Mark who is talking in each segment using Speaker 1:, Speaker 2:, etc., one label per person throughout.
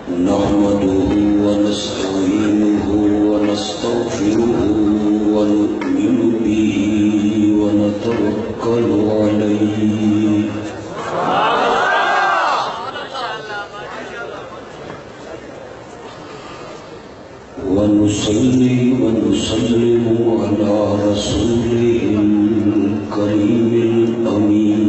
Speaker 1: نحمده ونستعينه ونستغفره ونؤمن به ونتوكل عليه ونصلي ونسلم على رسوله الكريم الأمين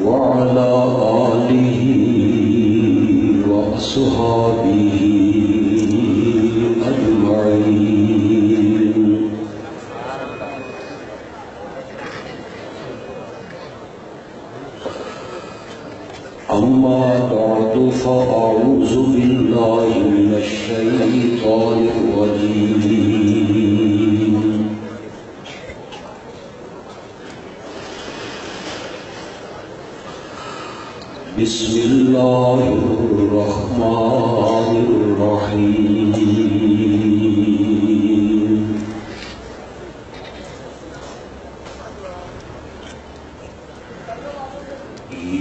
Speaker 1: وعلى آله وأصحابه أجمعين أما بعد فأعوذ بالله من الشيطان الرجيم بسم الله الرحمن الرحيم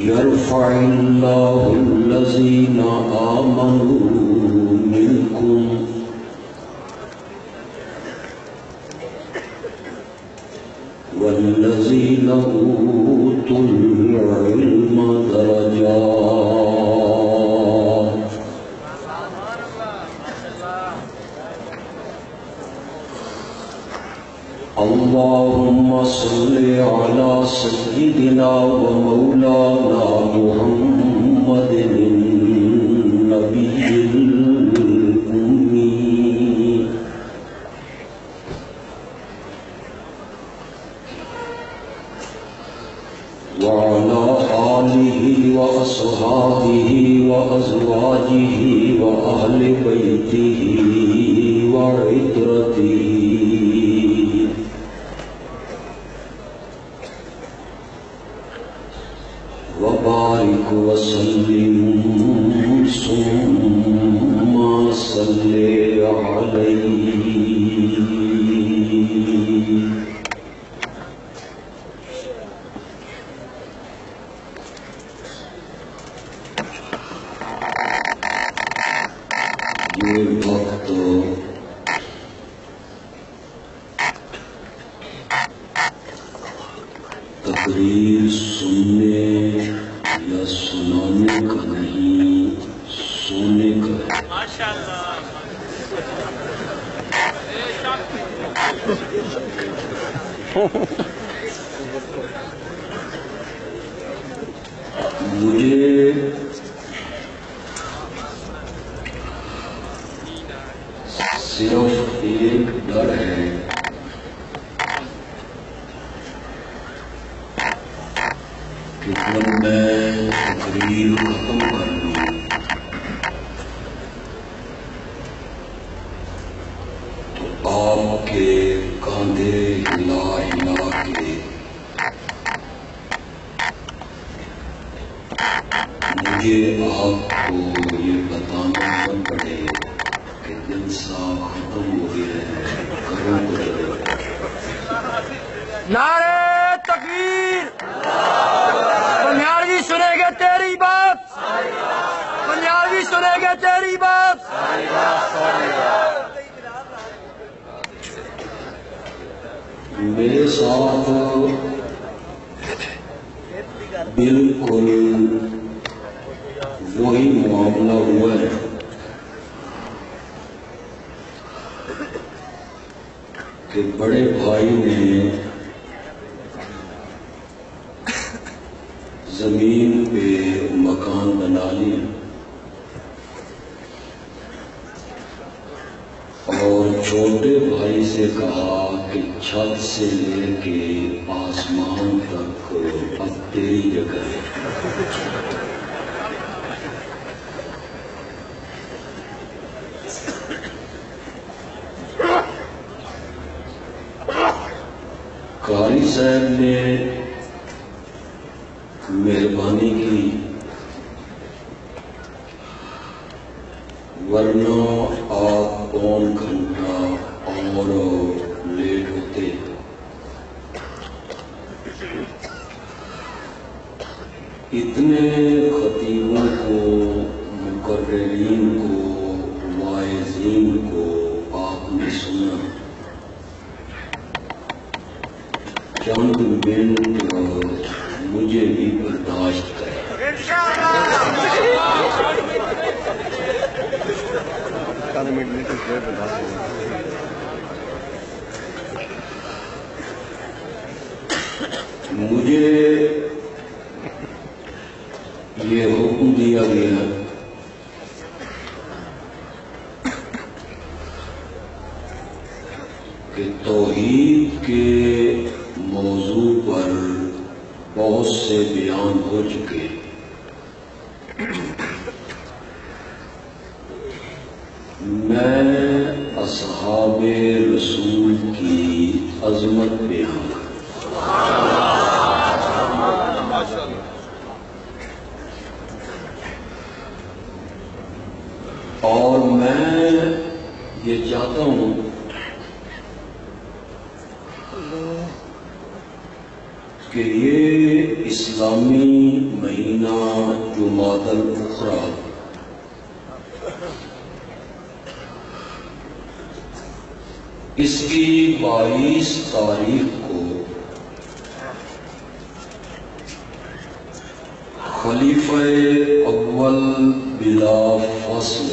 Speaker 1: يرفع الله الذين آمنوا منكم والذين أوتوا العلم درجات اللهم صل على سيدنا ومولانا محمد النبي الأمي وعلى آله وأصحابه وأزواجه وأهل بيته وعترته وبارك وسلم ثم صل عليه یہ وقت تقریر سننے یا سنانے کا نہیں، سونے کا ہے۔ مجھے صرف ایک ڈر ہے کہ جب میں تقریر ختم کر لوں تو آپ کے کاندھے ہلا ہلا کے مجھے آپ کو یہ بتانا پڑے کہ جلسہ ختم ہو گیا ہے، کرو کچھ۔
Speaker 2: نعرہ تکبیر! بنیاروی سنے گے تیری بات، بنیاروی سنے گے تیری بات۔
Speaker 1: میرے ساتھ بالکل وہی معاملہ ہوا ہے کہ بڑے بھائی نے زمین پہ مکان بنا لیا اور چھوٹے بھائی سے کہا کہ چھت سے لے کے آسمان تک اب تیری جگہ ہے۔ قاری صاحب نے مہربانی کی، ورنہ آپ پون گھنٹہ اور لیٹ ہوتے۔ اتنے خطیبوں کو، مقررین کو، واعظین کو آپ نے سنا، چند منٹ مجھے بھی برداشت کریں۔ مجھے یہ حکم دیا گیا کہ توحید کے موضوع پر بہت سے بیان ہو چکے، میں اصحاب رسول کی عظمت بیان کروں۔ اور میں یہ چاہتا ہوں کہ یہ اسلامی مہینہ جمادی الاخری اس کی 22 تاریخ کو خلیفہ اول بلا فاصل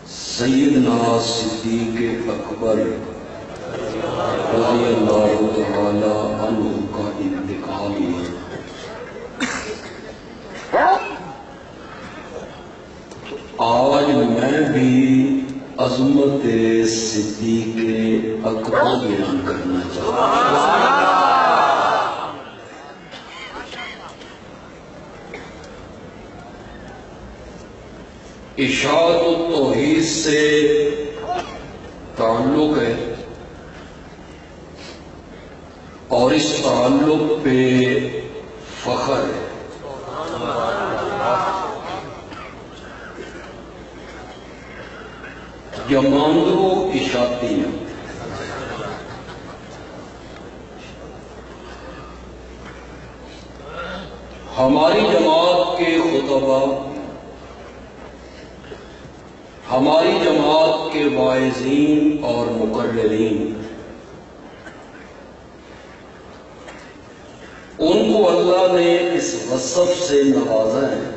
Speaker 1: سیدنا صدیق اکبر رضی اللہ تعالی عنہ کا انتقال ہوا۔ آج میں بھی عظمت صدیق اکبر بیان کرنا چاہتا ہوں۔ اشاعت التوحید سے تعلق ہے اور اس تعلق پہ فخر ہے۔ جماندرو اشاعتیاں ہماری جماعت کے خطبہ، ہماری جماعت کے واعظین اور مقررین، ان کو اللہ نے اس وصف سے نوازا ہے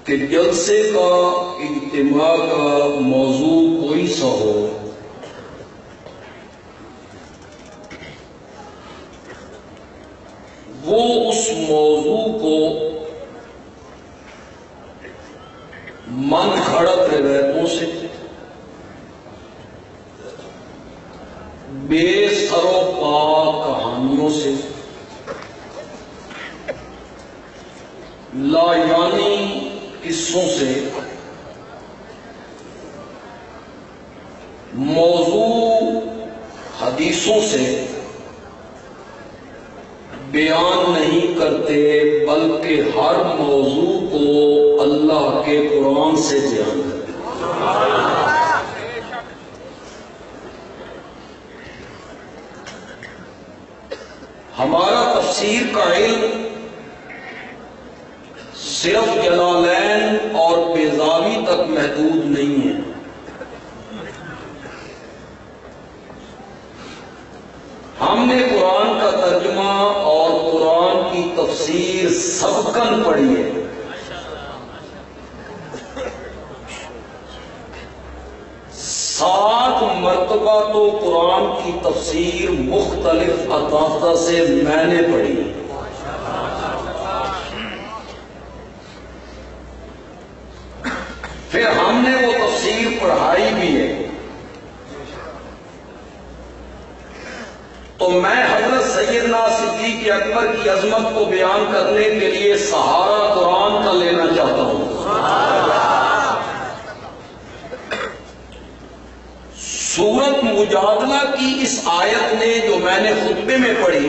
Speaker 1: کہ جلسے کا، اجتماع کا موضوع کوئی سا ہو، وہ اس موضوع کو من گھڑت روایتوں سے، بے سر و پا کہانیوں سے، لا یعنی قصوں سے، موضوع حدیثوں سے بیان نہیں کرتے، بلکہ ہر موضوع کو اللہ کے قرآن سے بیان کرتے۔ ہمارا تفسیر کا علم صرف جلالین اور بیضاوی تک محدود نہیں ہے، ہم نے قرآن کا ترجمہ اور قرآن کی تفسیر سبقاً پڑھی ہے۔ 7 مرتبہ تو قرآن کی تفسیر مختلف اساتذہ سے میں نے پڑھی ہے۔ پھر ہم نے وہ تفسیر پڑھائی بھی ہے۔ تو میں حضرت سیدنا صدیق اکبر کی عظمت کو بیان کرنے کے لیے سہارا قرآن کا لینا چاہتا ہوں۔ سورت مجادلہ کی اس آیت نے جو میں نے خطبے میں پڑھی،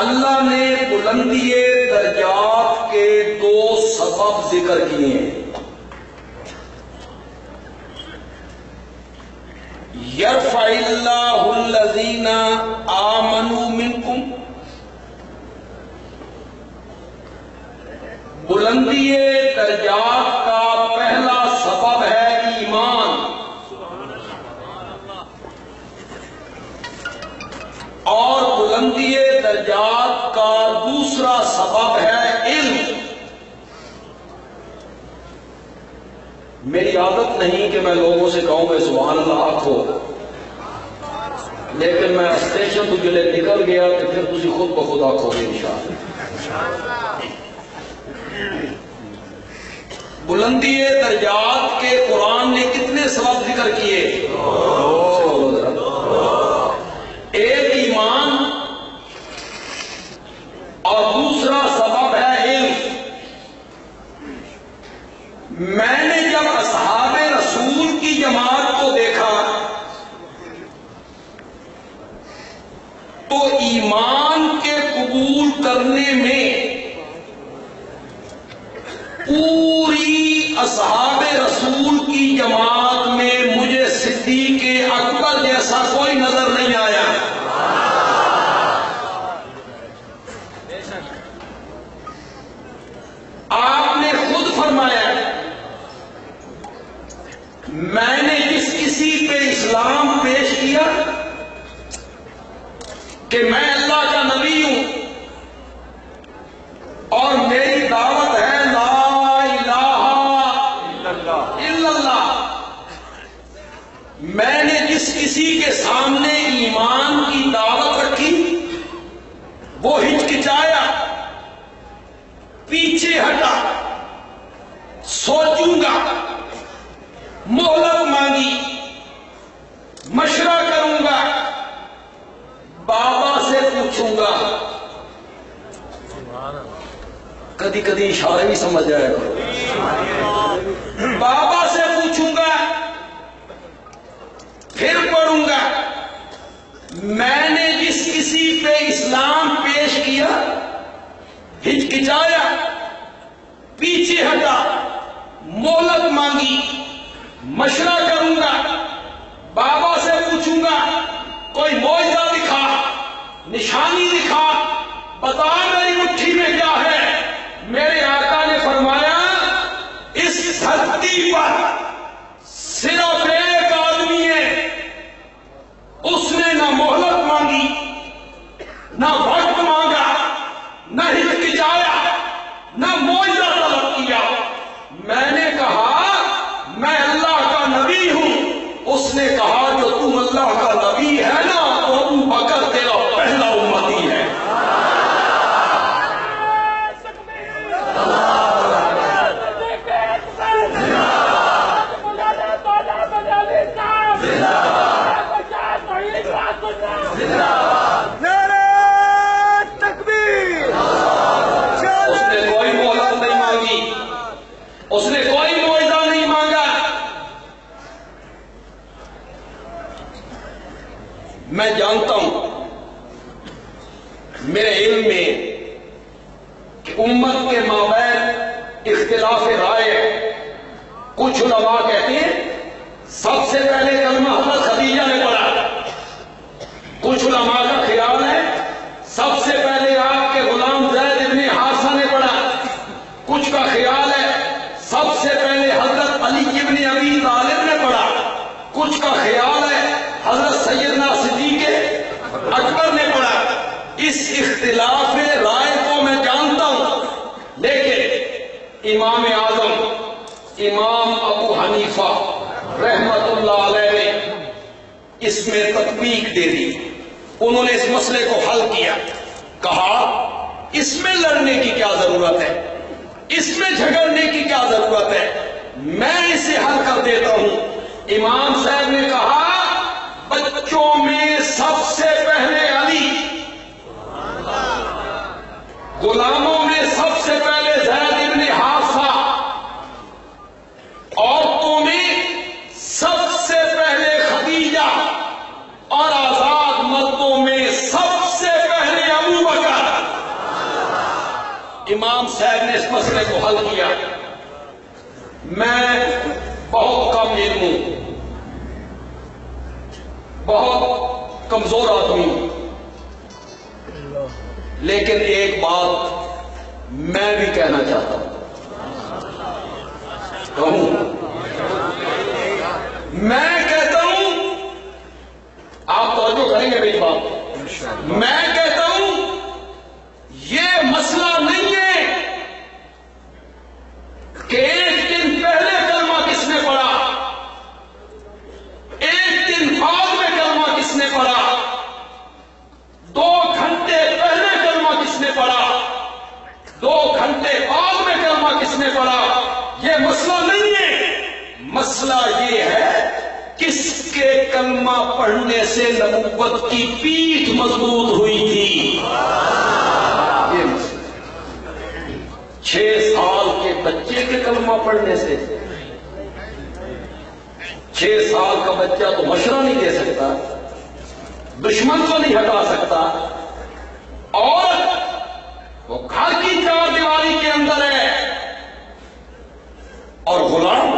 Speaker 1: اللہ نے بلندی درجات کے 2 سبب ذکر کیے ہیں۔
Speaker 3: یرفع اللہ الذین آمنوا منکم، بلندی درجات کا پہلا سبب ہے ایمان، اور بلندی درجات کا دوسرا سبب ہے علم۔ میری عادت نہیں کہ میں لوگوں سے کہوں میں سبحان اللہ آکھو، لیکن میں اسٹیشن تو جلے نکل گیا تو پھر تسی خود بخود آکھو گے انشاءاللہ۔ بلندی درجات کے قرآن نے کتنے سبب ذکر کیے؟ ایک ایمان اور دوسرا سبب ہے علم۔ میں نے جب اصحاب رسول کی جماعت کو دیکھا تو ایمان کے قبول کرنے میں پوری اصحاب رسول کی جماعت میں مجھے صدیق اکبر جیسا کوئی نظر نہیں آیا۔ آپ نے خود فرمایا میں نے جس کسی پہ اسلام پیش کیا کہ میں اللہ کا نبی ہوں اور میری دعوت ہے لا الہ الا اللہ، میں نے جس کسی کے سامنے ایمان کی دعوت رکھی وہ ہچکچایا، پیچھے ہٹا، سوچوں گا، مہلت مانگی، مشورہ کروں گا، بابا سے پوچھوں گا، کدی کدی اشارے بھی سمجھ جائے گا، بابا سے پوچھوں گا، پھر پڑھوں گا۔ میں نے جس کسی پہ اسلام پیش کیا ہچکچایا، پیچھے ہٹا، مہلت مانگی، مشورہ کروں گا، بابا سے پوچھوں گا، کوئی معجزہ دکھا، نشانی دکھا، بتا میری مٹھی میں کیا ہے۔ میرے آقا نے فرمایا اس دھرتی پر صرف ایک آدمی ہے، اس نے نہ مہلت مانگی، نہ وقت مانگا، نہ ہچکچایا، نہ معجزہ طلب کیا۔ میں نے کہا میں اللہ کا نبی ہوں، اس نے کہا جو تم اللہ کا نبی ہے نا تو ابو بکر تیرا پہلا امتی ہے۔ اس نے کوئی مہلت نہیں مانگی، اس نے کوئی معجزہ نہیں مانگا۔ میں جانتا ہوں میرے علم میں کہ امت کے مابین اختلاف رائے ہے۔ کچھ علماء کہتے ہیں سب سے پہلے کلمہ حضرت خدیجہ نے پڑھا، کچھ علماء کا خیال ہے سب سے پہلے آپ کے غلام زید ابن حارثہ نے پڑھا، کچھ کا خیال ہے سب سے پہلے حضرت علی ابن ابی طالب نے پڑھا، کچھ کا خیال ہے حضرت سیدنا صدیق اکبر نے پڑھا۔ اس اختلاف رائے کو میں جانتا ہوں، لیکن امام اعظم امام ابو حنیفہ رحمت اللہ علیہ نے اس میں تطبیق دے دی۔ انہوں نے اس مسئلے کو حل کیا، کہا اس میں لڑنے کی کیا ضرورت ہے، اس میں جھگڑنے کی کیا ضرورت ہے، میں اسے حل کر دیتا ہوں۔ امام صاحب نے کہا بچوں میں سب سے پہلے علی، غلاموں میں سب سے پہلے زید ابن حارثہ، عورتوں میں سب سے پہلے خدیجہ، اور آزاد مردوں میں سب سے پہلے ابو بکر۔ امام صاحب نے اس مسئلے کو حل کیا۔ میں بہت کم علم ہوں، بہت کمزور آدمی، لیکن ایک بات میں بھی کہنا چاہتا ہوں، میں کہتا ہوں، آپ توجہ کریں گے میری بات، میں کہتا ہوں یہ مسئلہ نہیں ہے کہ ایک دن پہلے کلمہ کس نے پڑھا، ایک دن بعد میں کلمہ کس نے پڑھا، 2 گھنٹے پہلے کلمہ کس نے پڑھا، 2 گھنٹے بعد میں کلمہ کس نے پڑھا، یہ مسئلہ نہیں ہے۔ مسئلہ یہ ہے کس کے کلمہ پڑھنے سے نبوت کی پیٹھ مضبوط ہوئی تھی، یہ مسئلہ۔ 6 سال کے بچے کے کلمہ پڑھنے سے، 6 سال کا بچہ تو مشورہ نہیں دے سکتا، دشمن کو نہیں ہٹا سکتا، اور وہ گھر کی 4 دیواری کے اندر ہے، اور غلام،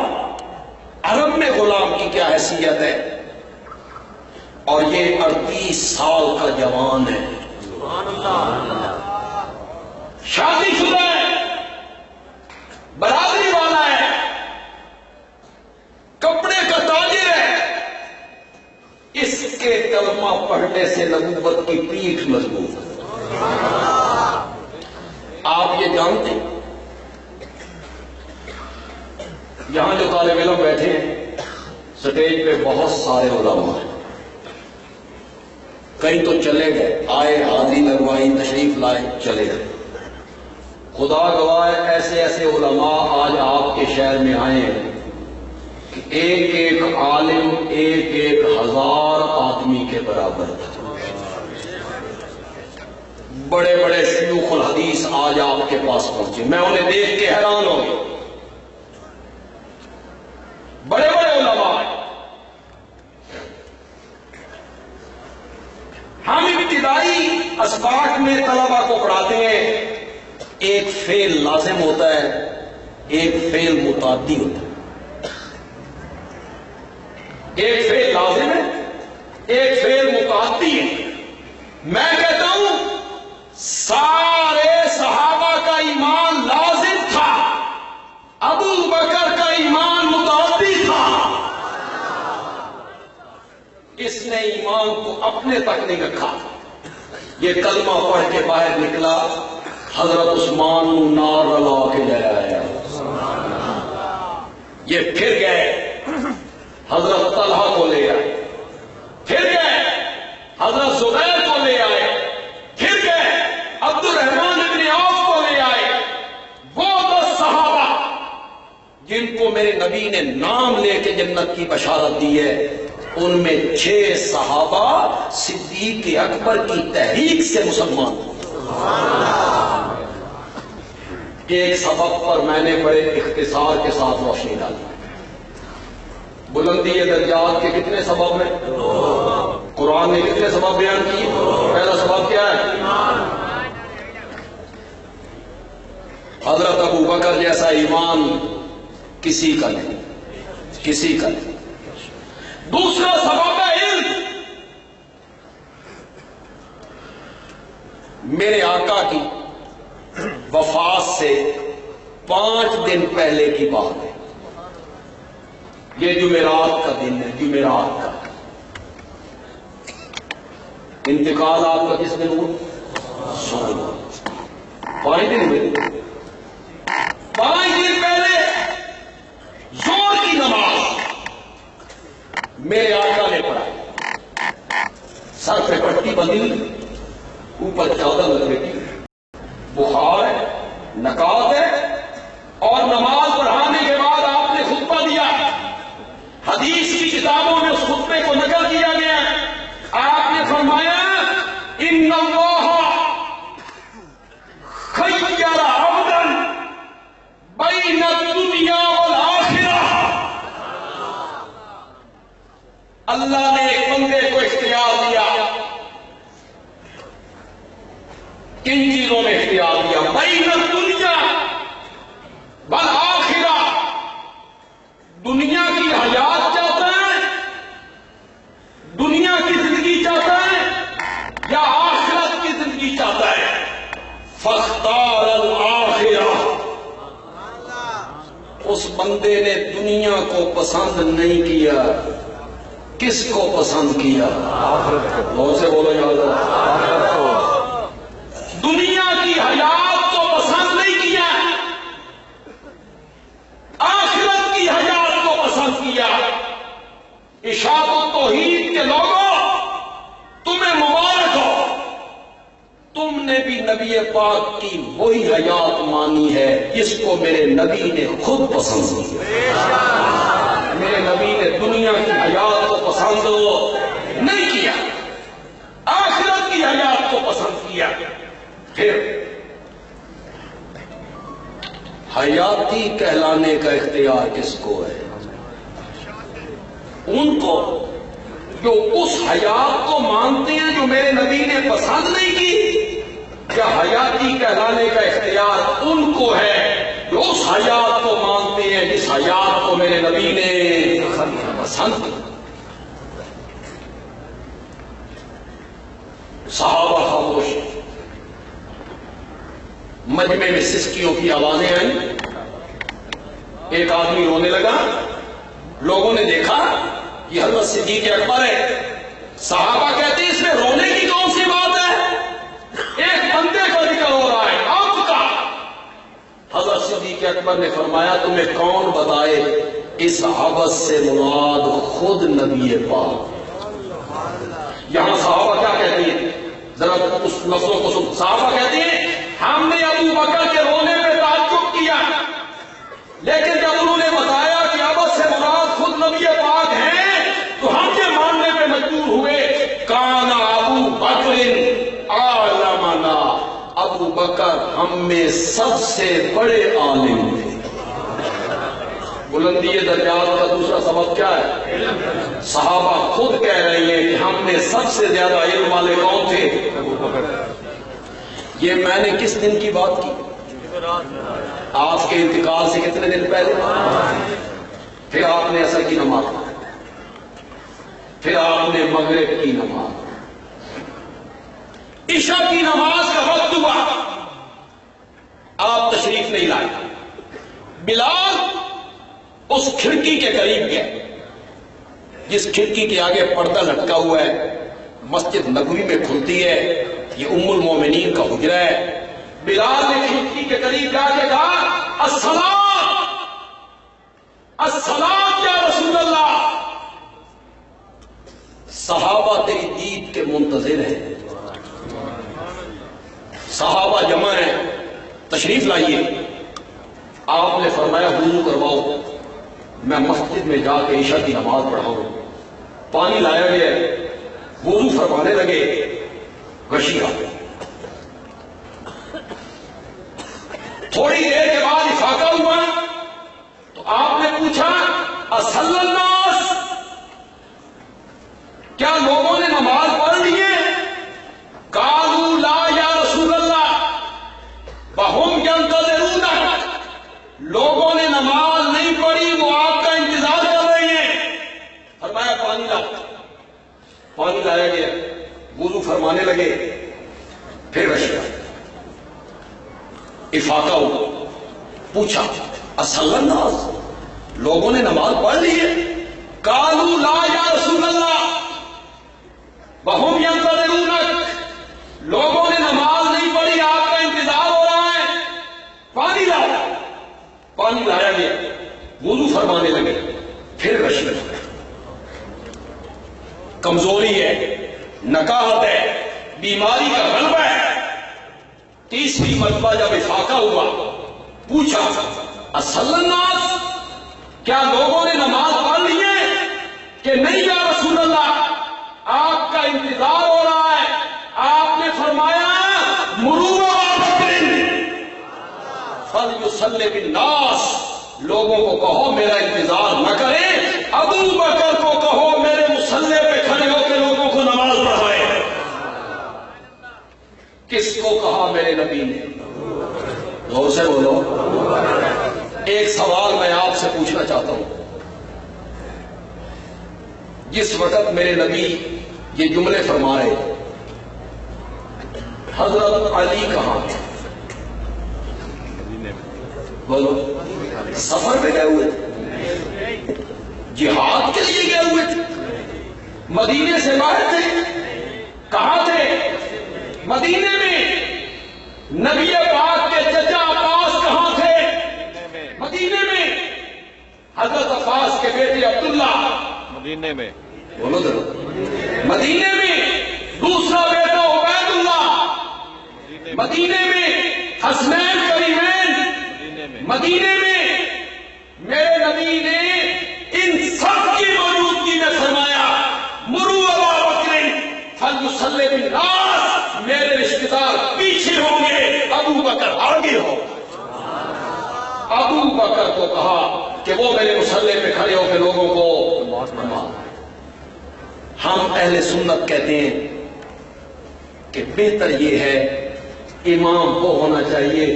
Speaker 3: عرب میں غلام کی کیا حیثیت ہے، اور یہ 38 سال کا جوان ہے، شادی شدہ ہے، برادری والا ہے، کپڑے کا تاجر ہے، اس کے کلمہ پڑھنے سے نبوت کی پیٹھ مضبوط ہے۔ آپ یہ جانتے ہیں یہاں جو طالب علم بیٹھے ہیں، سٹیج پہ بہت سارے علماء ہیں، کئی تو چلے گئے، آئے، حاضری لگوائی، تشریف لائے، چلے گئے۔ خدا گواہ ہے، ایسے ایسے علماء آج آپ کے شہر میں آئے ہیں کہ ایک ایک عالم 1,000 آدمی کے برابر تھا۔ بڑے بڑے شیوخ الحدیث آج آپ کے پاس پہنچے، میں انہیں دیکھ کے حیران ہو گیا، بڑے بڑے علماء ہیں۔ ہم ابتدائی اسباق میں طلبہ کو پڑھاتے ہیں، ایک فعل لازم ہوتا ہے، ایک فعل متعدی ہوتا ہے، ایک فعل لازم ہے، ایک فعل متعدی ہے۔ میں کہتا ہوں سارے صحابہ کا ایمان لازم تھا، ابو بکر کا ایمان متعدی تھا، اس نے ایمان کو اپنے تک نہیں رکھا۔ یہ کلمہ پڑھ کے باہر نکلا، حضرت عثمان نار رلا کے لے آیا، یہ پھر گئے حضرت طلحہ کو لے آئے، پھر گئے حضرت زبیر کو لے آئے، پھر گئے عبد الرحمن بن عوف کو لے آئے۔ وہ 10 صحابہ جن کو میرے نبی نے نام لے کے جنت کی بشارت دی ہے، ان میں 6 صحابہ صدیق اکبر کی تحریک سے مسلمان ہوئے۔ ایک سبب پر میں نے بڑے اختصار کے ساتھ روشنی ڈالی۔ بلندی درجات کے کتنے سبب ہیں؟ قرآن نے کتنے سبب بیان کیے؟ پہلا سبب کیا ہے؟ حضرت ابو بکر جیسا ایمان کسی کا نہیں، کسی کا نہیں۔ دوسرا سبب ہے علم۔ میرے آقا کی وفات سے 5 دن پہلے کی بات ہے، یہ جمعرات کا دن ہے، جمعرات کا انتقال آپ کا کس دن ہوا؟ سوموار۔ 5 دن میں 5 دن پہلے زور کی نماز میرے آقا نے پڑھا، سر پہ پٹی بندھی، اوپر چادر لپیٹی، بخار ہے، نکات ہے، اور نماز پڑھانے کے بعد آپ نے خطبہ دیا۔ حدیث کی کتابوں میں اس خطبے کو نقل کیا گیا ہے۔ آپ نے فرمایا ان اللہ خیر عبدا بین الدنیا والآخرہ، اللہ نے ایک بندے کو اختیار دیا، کن چیزوں میں اختیار دیا؟ بین الدنیا فاختار الآخرہ، اس بندے نے دنیا کو پسند نہیں کیا، کس کو پسند کیا؟ غور سے بولو یا اللہ، دنیا کی حیات کو پسند نہیں کیا، آخرت کی حیات کو پسند کیا۔ اشاعت التوحید کے لوگوں تمہیں مبارک ہو، تم نے بھی نبی پاک کی وہی حیات مانی ہے جس کو میرے نبی نے خود پسند کیا۔ میرے نبی نے دنیا کی حیات کو پسند نہیں کیا، آخرت کی حیات کو پسند کیا۔ پھر حیاتی کہلانے کا اختیار کس کو ہے؟ ان کو جو اس حیات کو مانتے ہیں جو میرے نبی نے پسند نہیں کی، کیا حیاتی کہلانے کا اختیار ان کو ہے جو اس حیات کو مانتے ہیں جس حیات کو میرے نبی نے پسند کی؟ صحابہ خاموش، مجمع میں سسکیوں کی آوازیں آئیں، ایک آدمی رونے لگا، لوگوں نے دیکھا یہ حضرت صدیق اکبر ہے، صحابہ کہتے ہیں اس میں رونے کی کون سی بات ہے، ایک بندے کا ذکر ہو رہا ہے آپ کا۔ حضرت صدیق اکبر نے فرمایا تمہیں کون بتائے اس عبث سے مراد خود نبی پاک۔ یہاں صحابہ کیا کہتی ہیں، ذرا اس لفظوں کو سن، صحابہ کہتی ہیں ہم نے ابو بکر کے رونے پہ تعجب کیا، لیکن جب انہوں نے بتایا کہ عبث سے مراد خود نبی پاک ہیں تو ہم یہ ماننے پہ مجبور ہوئے، کان ابو بکر عالمنا، ابو بکر ہم میں سب سے بڑے عالم تھے۔ بلندی درجات کا دوسرا سبب کیا ہے؟ صحابہ خود کہہ رہے ہیں کہ ہم میں سب سے زیادہ علم والے کون تھے؟ یہ میں نے کس دن کی بات کی؟ آپ کے انتقال سے کتنے دن پہلے؟ پھر آپ نے عصر کی نماز، پھر آپ نے مغرب کی نماز، عشاء کی نماز کا وقت ہوا، آپ تشریف نہیں لائے۔ بلال اس کھڑکی کے قریب گیا جس کھڑکی کے آگے پردہ لٹکا ہوا ہے، مسجد نبوی میں کھلتی ہے، یہ ام المومنین کا حجرہ ہے۔ بلال نے کھڑکی کے قریب جا کے کہا السلام السلام یا رسول اللہ، صحابہ تیری دید کے منتظر ہیں، صحابہ جمع ہیں، تشریف لائیے۔ آپ نے فرمایا وضو کرواؤ، میں مسجد میں جا کے عشاء کی نماز پڑھاؤں۔ پانی لایا گیا، وضو فرمانے لگے، غشی آ گئی۔ تھوڑی دیر کے بعد افاقہ ہوا تو آپ نے پوچھا اصل الناس، کیا لوگوں نے نماز پڑھ لی ہے؟ قالوا لا یا رسول اللہ وہم ینتظرونک، لوگوں نے نماز نہیں پڑھی، وہ آپ کا انتظار کر رہے ہیں۔ فرمایا پانی لا، پانی لایا گیا، وضو فرمانے لگے، پھر رشیا افاقہ ہوا، پوچھا اصل الناس، لوگوں نے نماز پڑھ لی ہے؟ قالوا لا یا رسول اللہ وہم ینتظرونک، لوگوں نے نماز نہیں پڑھی، آپ کا انتظار ہو رہا ہے۔ پانی لایا، پانی لایا گیا، وضو فرمانے لگے، پھر رشیا، کمزوری ہے، نکاہت ہے، بیماری کا غلبہ ہے۔ تیسری مرتبہ جب افاقہ ہوا، پوچھا اصل الناس، کیا لوگوں نے نماز پڑھ لی ہے کہ نہیں یا رسول اللہ، آپ کا انتظار ہو رہا ہے۔ آپ نے فرمایا مروا فلیصلی بالناس، لوگوں کو کہو میرا انتظار نہ کریں، ابو بکر کو کہو میرے مصلی پہ کھڑے ہو کے لوگوں کو نماز پڑھائے۔ کس کو کہا میرے نبی نے؟ غور سے بولو۔ ایک سوال میں آپ سے پوچھنا چاہتا ہوں، جس وقت میرے نبی یہ جملے فرمائے، حضرت علی کہاں ہیں؟ بولو سفر پہ گئے ہوئے تھے، جہاد کے لیے گئے ہوئے تھے، مدینے سے باہر تھے، کہاں تھے؟ مدینے میں۔ نبی پاک کے چچا عباس کہاں تھے؟ مدینے میں۔ حضرت عباس کے بیٹے عبداللہ
Speaker 4: مدینے میں،
Speaker 3: بولو ذرا، مدینے میں۔ دوسرا بیٹا عبید اللہ مدینے میں۔ حسنین کریمین مدینے میں۔ میرے نبی نے ان سب کی موجودگی میں فرمایا مرو ابا بکر فلیصلی بالناس، میرے رشتہ دار پیچھے ہوں گے، ابو بکر آگے ہو۔ ابو بکر کو کہا کہ وہ میرے مصلی پہ کھڑے ہو کے لوگوں کو نماز۔ ہم اہل سنت کہتے ہیں کہ بہتر یہ ہے امام وہ ہونا چاہیے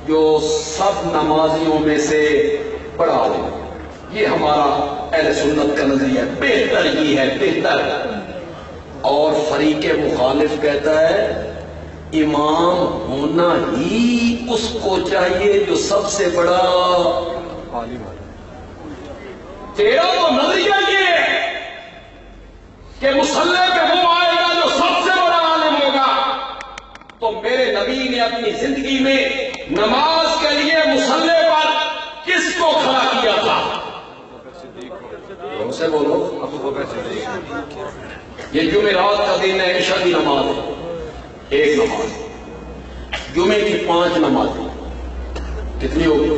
Speaker 3: جو سب نمازیوں میں سے بڑا ہو۔ یہ ہمارا اہل سنت کا نظریہ ہے، بہتر یہ ہے، بہتر۔ اور فریق مخالف کہتا ہے امام ہونا ہی اس کو چاہیے جو سب سے بڑا
Speaker 4: عالم ہے۔
Speaker 3: تیرا تو نظریہ یہ ہے کہ مصلی پہ وہ آئے گا جو سب سے بڑا عالم ہوگا، تو میرے نبی نے اپنی زندگی میں نماز کے لیے مصلی پر کس کو کھڑا کیا تھا؟ ان سے بولو۔
Speaker 4: ابو بکر صدیق۔
Speaker 3: یہ جمعرات کا دن ہے، عشاء کی نماز ہے، ایک نماز۔ جمعے کی 5 نمازیں کتنی ہوگی؟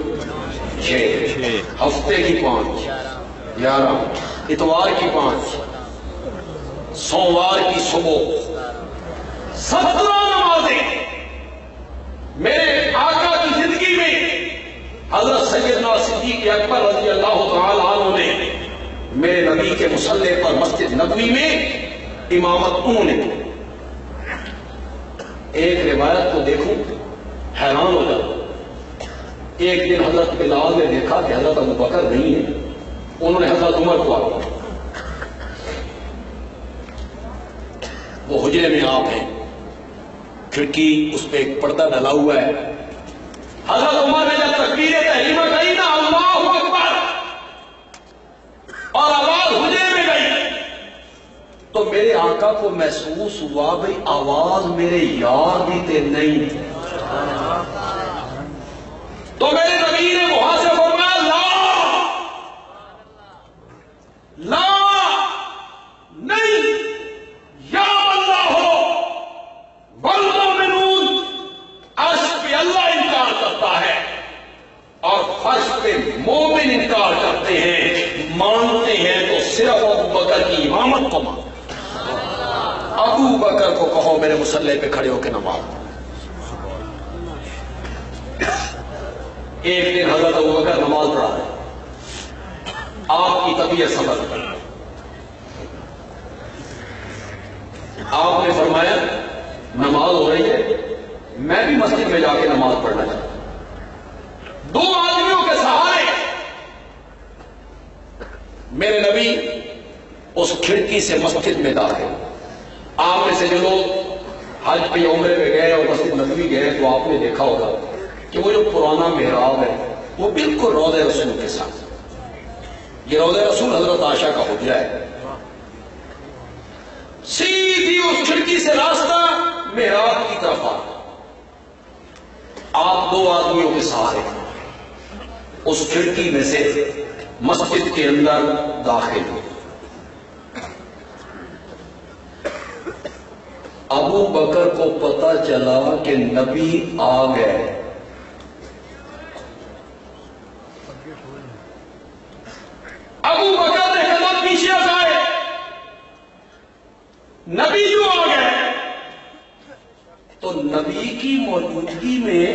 Speaker 3: 6۔ ہفتے کی 5، 11۔ اتوار کی 5، سوموار کی صبح 17 نمازیں۔ میرے آقا کی زندگی میں حضرت سیدنا صدیق اکبر رضی اللہ تعالی عنہ نے میرے نبی کے مصلی پر مسجد نبوی میں امامت انہوں نے کی۔ ایک روایت کو دیکھوں حیران ہو جاتا۔ ایک دن حضرت بلال نے دیکھا کہ حضرت ابو بکر نہیں ہے، انہوں نے حضرت عمر کو آگے، وہ حجرے میں آپ ہیں، کھڑکی اس پہ ایک پردہ ڈلا ہوا ہے۔ حضرت عمر نے جب تکبیر تحریمہ کہی نا اللہ اکبر اور آواز حجرے میں گئی، تو میرے آقا کو محسوس ہوا بھئی آواز میرے یار بھی تے نہیں، تو میرے نبی نے وہاں سے فرمایا لا نہیں، یا اللہ ہو والمؤمنون، عرش پہ اللہ انکار کرتا ہے اور فرش پہ مومن انکار کرتے ہیں، مانتے ہیں تو صرف ابو بکر کی امامت کو مانتے۔ ابو بکر کو کہو میرے مصلی پہ کھڑے ہو کے نماز۔ ایک دن حضرت ابو بکر نماز پڑھا ہے، آپ کی طبیعت سبر، آپ نے فرمایا نماز ہو رہی ہے، میں بھی مسجد میں جا کے نماز پڑھنا چاہتا ہوں۔ 2 آدمیوں کے سہارے میرے نبی اس کھڑکی سے مسجد میں داخل۔ آپ میں سے جو لوگ حج پہ عمرے پہ گئے اور مسجد نبوی گئے تو آپ نے دیکھا ہوگا کہ وہ جو پرانا محراب ہے وہ بالکل روضہ رسول کے ساتھ، یہ روضہ رسول حضرت عائشہ کا حجرہ ہے، سیدھی اس کھڑکی سے راستہ محراب کی طرف آپ 2 آدمیوں کے سہارے اس کھڑکی میں سے مسجد کے اندر داخل ہوئے۔ ابو بکر کو پتا چلا کہ نبی آ گئے، ابو بکر نے قدم پیچھے ہٹائے، نبی جو آ گئے، تو نبی کی موجودگی میں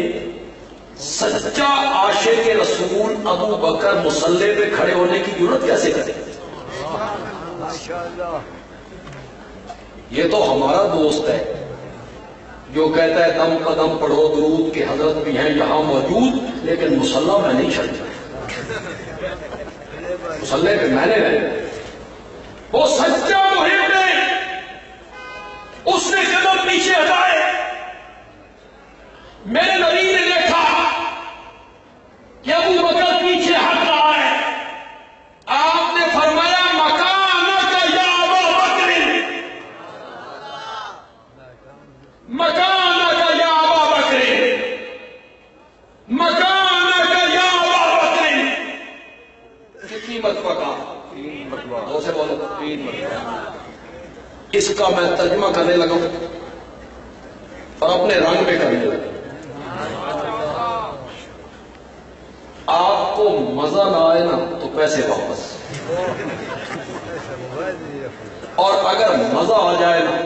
Speaker 3: سچا عاشق رسول ابو بکر مصلی پہ کھڑے ہونے کی ضرورت کیسے کرے؟ یہ تو ہمارا دوست ہے جو کہتا ہے دم قدم پڑھو درود کے حضرت بھی ہیں یہاں موجود، لیکن مصلی میں نہیں چڑھتا، مصلی پہ میں نے رہنا۔ وہ سچا محب ہے، اس نے قدم پیچھے ہٹائے۔ میرے نبی نے دیکھا کہ اس کا میں ترجمہ کرنے لگا اور اپنے رنگ میں کرنے لگا. آپ کو مزہ نہ آئے نا تو پیسے واپس، اور اگر مزہ آ جائے نا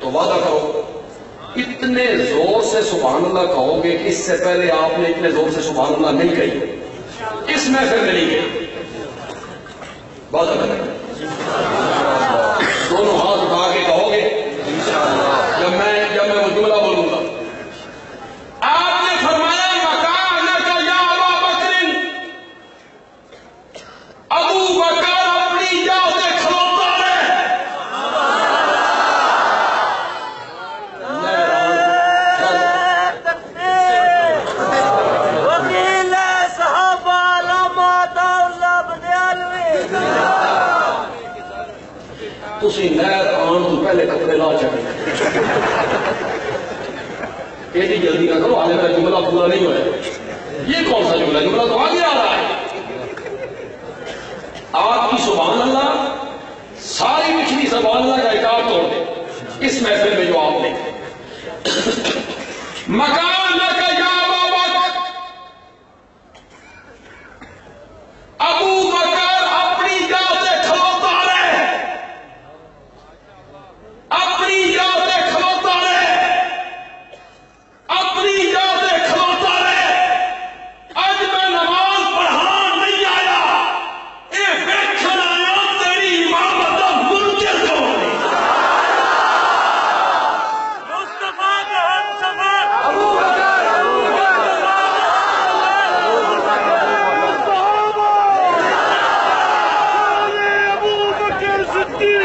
Speaker 3: تو وعدہ کرو اتنے زور سے سبحان اللہ کہو گے کہ اس سے پہلے آپ نے اتنے زور سے سبحان اللہ نہیں کہی اس محفل میں نہیں گئی. وعدہ کریں دونوں ہاتھ اٹھا کے کہو گے جب میں وہ جملہ بولوں گا. آپ نے فرمایا مکانک یا ابا بکر، ابو بکر اپنی جا سے کھلوتا رہے. تسی نہر آن تو پہلے کپڑے لا چکے ایڈی جلدی نہ کرو، آج میرا جملہ پورا نہیں ہوا ہے. یہ کون سا جملہ؟ جملہ تو آگے آ رہا ہے. آپ کی سبحان اللہ ساری پچھلی سبحان اللہ کا ریکارڈ توڑ دے اس محفل میں جو آپ نے مکانک یا ابا بکر، ابو بکر اپنی جا سے کھلوتا رہے، اپنی جا سے کھلوتا رہے، اپنی جا سے کھلوتا رہے. اج میں نماز پڑھان نہیں آیا، اے ویکھن آیا تیری امامت دا منکر کون ہے.
Speaker 2: مصطفیٰ کا ہم سفر ابو بکر، ابو بکر صدیق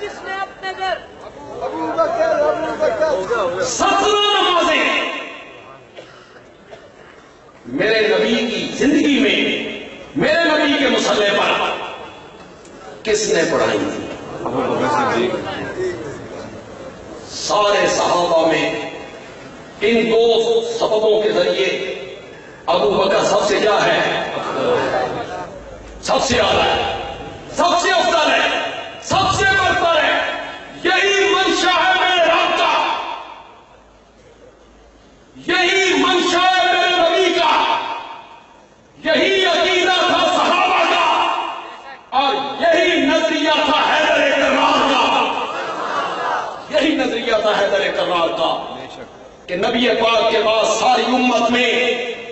Speaker 2: جس نے اپنے گھر
Speaker 3: 17 نمازیں میرے نبی کی زندگی میں میرے نبی کے مصلی پر کس نے پڑھائی تھی؟
Speaker 4: ابو بکر صدیق.
Speaker 3: سارے صحابہ میں ان 2 سببوں کے ذریعے ابو بکر سب سے کیا ہے؟ سب سے اعلیٰ ہے، سب سے افضل ہے، سب سے برتر ہے. یہی منشا ہے میرے رب کا، یہی منشا ہے میرے نبی کا، یہی عقیدہ تھا صحابہ کا، اور یہی نظریہ تھا حیدر کرار کا. یہی نظریہ تھا حیدر کرار کا کہ نبی پاک کے بعد ساری امت میں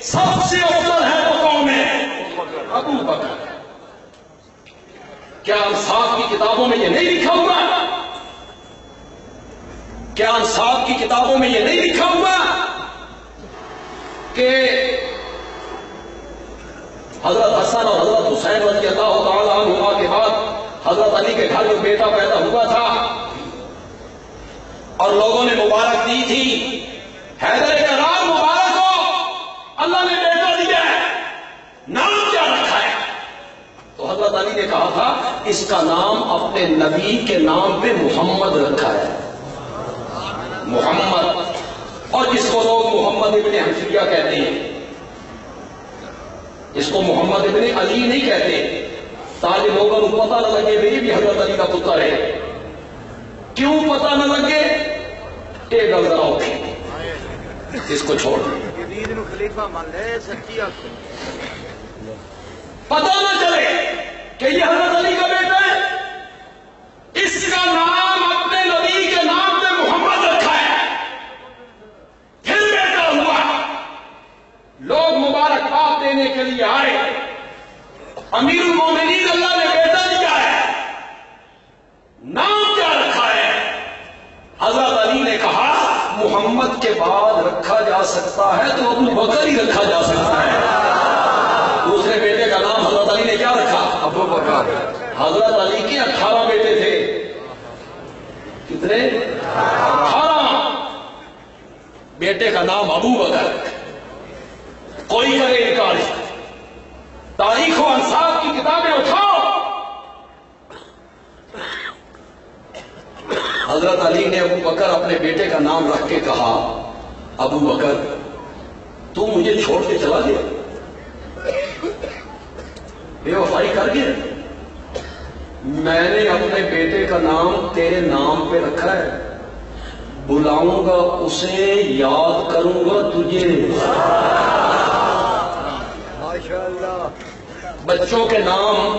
Speaker 3: سب سے افضل ہے تو کون ہے؟ ابو بکر. کیا انصاف کی کتابوں میں یہ نہیں لکھا ہوا؟ کیا انصاف کی کتابوں میں یہ نہیں لکھا ہوا کہ حضرت حسن اور حضرت حسین رضی اللہ تعالیٰ عنہما کے بعد حضرت علی کے گھر میں بیٹا پیدا ہوا تھا اور لوگوں نے مبارک دی تھی حیدر کرار مبارک ہو، اللہ نے بیٹا دیا ہے، نام کیا رکھا ہے؟ تو حضرت علی نے کہا تھا اس کا نام اپنے نبی کے نام پہ محمد رکھا ہے، محمد. اور جس کو لوگ محمد ابن حنفیہ کہتے ہیں، اس کو محمد ابن علی نہیں کہتے تاکہ لوگوں کو پتہ نہ لگے میری بھی حضرت علی کا پتر ہے. کیوں پتہ نہ لگے؟ ایک گل ذرا ہوتی اس کو چھوڑ
Speaker 2: خلیفہ مان لے سچی
Speaker 3: پتہ نہ چلے کہ یہ حضرت علی کا بیٹا ہے. اس کا نام اپنے نبی کے نام پہ محمد رکھا ہے، پھر بیٹا ہوا. لوگ مبارکباد دینے کے لیے آئے، امیر المومنین اللہ نے بیٹا دیا ہے، نام کیا رکھا ہے؟ حضرت علی نے کہا محمد کے بعد رکھا جا سکتا ہے تو ابو بکر ہی رکھا جا سکتا ہے. دوسرے بیٹے کا نام حضرت علی نے کیا رکھا؟
Speaker 4: ابو بکر.
Speaker 3: حضرت علی کے 18 بیٹے تھے. کتنے؟ 18. بیٹے کا نام ابو بکر. کوئی کرے انکار؟ تاریخ و انصاف کی کتابیں اٹھاؤ. حضرت علی نے ابو بکر اپنے بیٹے کا نام رکھ کے کہا ابو بکر تو مجھے چھوڑ کے چلا گیا، بے وفائی کر گئے. میں نے اپنے بیٹے کا نام تیرے نام پہ رکھا ہے, بلاؤں گا اسے, یاد کروں گا تجھے. بچوں کے نام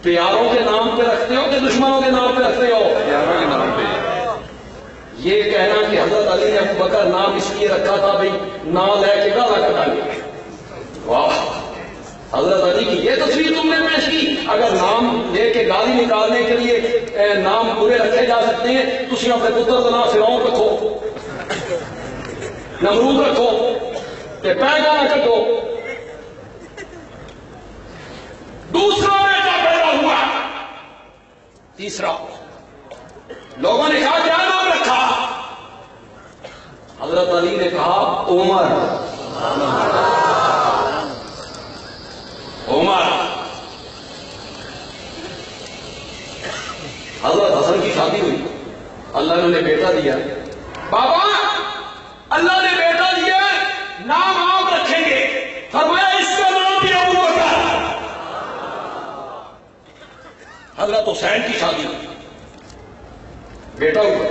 Speaker 3: پیاروں کے نام پہ رکھتے ہو کہ دشمنوں کے نام پہ رکھتے ہو؟
Speaker 4: پیاروں کے نام پہ.
Speaker 3: یہ کہنا کہ حضرت علی نے ابو بکر نام اس لیے رکھا تھا بھائی نہ لے کے گالا کٹائیں. واہ, حضرت علی کی یہ تصویر تم نے پیش کی. اگر نام لے کے گالی نکالنے کے لیے نام برے رکھے جا سکتے ہیں, تسی اپنے پتر کا نام فرعون رکھو, نمرود رکھو, تے پہ گانا کٹو. دوسرا بیٹا پیدا ہوا, تیسرا, لوگوں نے کہا کیا نام رکھا؟ حضرت علی نے کہا عمر. عمر. حضرت حسن کی شادی ہوئی, اللہ نے بیٹا دیا. بابا اللہ نے بیٹا دیا, نام آپ رکھیں گے. فرمایا اس کا نام بھی ابو بکر. حضرت حسین کی شادی ہوئی, بیٹا ہوا,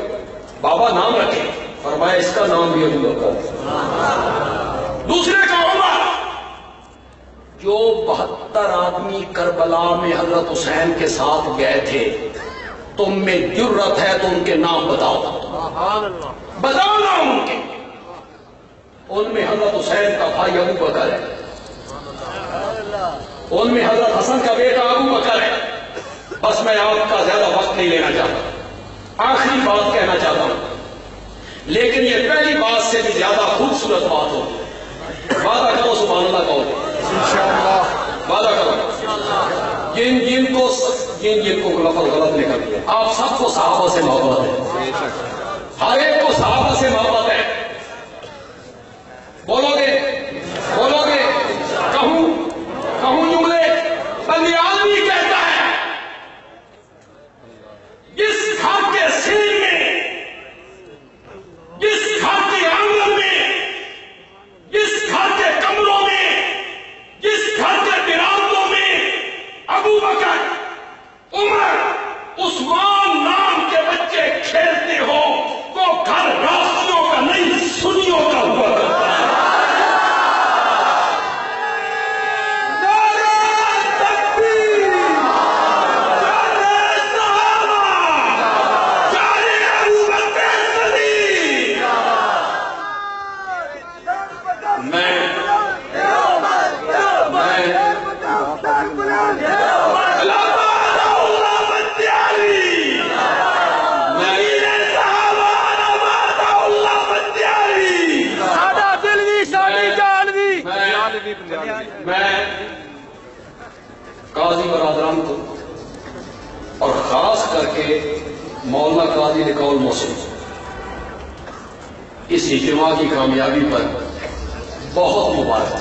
Speaker 3: بابا نام رکھے. فرمایا اس کا نام بھی ابو بکر. دوسرے کا عمر. جو 72 آدمی کربلا میں حضرت حسین کے ساتھ گئے تھے, تم میں جرت ہے تو ان کے نام بتاؤ. بتاؤ نام ان کے. ان میں حضرت حسین کا بھائی ابو بکر ہے, ان میں حضرت حسن کا بیٹا ابو بکر ہے. بس میں آپ کا زیادہ وقت نہیں لینا چاہتا, آخری بات کہنا چاہتا ہوں, لیکن یہ پہلی بات سے بھی زیادہ خوبصورت بات ہوگی. وعدہ کرو سبحان اللہ کہو, وعدہ کرو. جن کو لفظ غلط نکل گیا, آپ سب کو صحابہ سے محبت ہے, ہر ایک کو صحابہ سے محبت ہے. بولو گے کہوں جملے. بندی آدمی کہتا ہے جس گھر کے سین میں, جس گھر کے آنگن میں, جس گھر کے کمروں میں, جس گھر کے برآمدوں میں ابو بکر, عمر, عثمان نام کے بچے کھیلتے ہو, وہ گھر راستوں کا نہیں سنیوں کا ہوا کرتا ہے. میں قاضی برادران کو اور خاص کر کے مولانا قاضی نکول محسن اس اجتماع کی کامیابی پر بہت مبارک.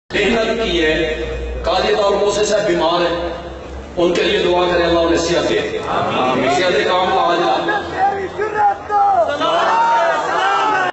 Speaker 3: محنت کی ہے. قاضی نکول محسن صاحب بیمار ہیں, ان کے لیے دعا کریں اللہ انہیں صحت دے. صحت کام